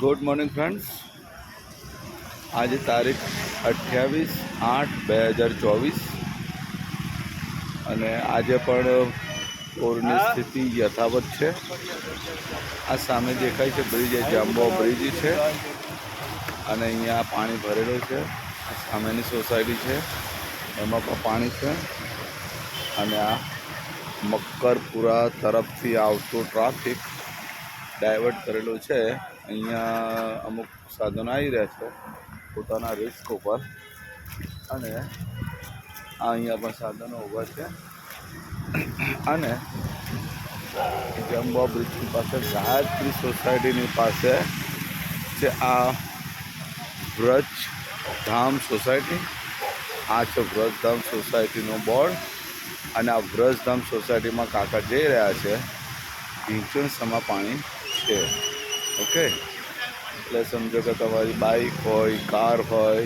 Good morning friends. આજે તારીખ 28/8/2024 અને આજે પણ પૂરની સ્થિતિ યથાવત છે. આ સામે દેખાય છે બ્રિજ, એ જાંબો બ્રિજ છે અને અહીંયા પાણી ભરેલું છે. આ સામેની સોસાયટી છે એમાં પણ પાણી છે અને આ મક્કરપુરા તરફથી આવતું ટ્રાફિક ડાયવર્ટ કરેલું છે. અહીંયા અમુક સાધનો આવી રહ્યા છે પોતાના રિસ્ક ઉપર અને અહીંયા પણ સાધનો ઊભા છે અને જંબો બ્રિજની પાસે ગાયત્રી સોસાયટીની પાસે છે આ વ્રજધામ સોસાયટી. આ છે વ્રજધામ સોસાયટીનો બોર્ડ અને આ વ્રજધામ સોસાયટીમાં કાકા જઈ રહ્યા છે. ઢીંચણસમાં પાણી છે. ઓકે, એટલે સમજો કે તમારી બાઇક હોય, કાર હોય,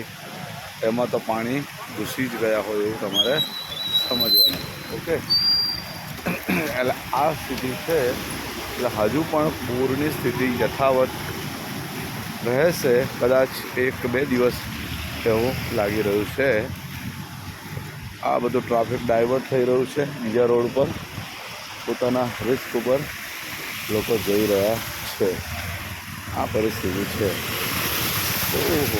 એમાં તો પાણી ઘૂસી જ ગયા હોય એવું તમારે સમજવાનું. ઓકે, એટલે આ સ્થિતિ છે. એટલે હજુ પણ પૂરની સ્થિતિ યથાવત રહેશે, કદાચ 1-2 દિવસ એવું લાગી રહ્યું છે. આ બધું ટ્રાફિક ડાયવર્ટ થઈ રહ્યું છે બીજા રોડ પર, પોતાના રિસ્ક ઉપર લોકો જઈ રહ્યા છે. આ પરિસ્થિતિ છે. ઓહો.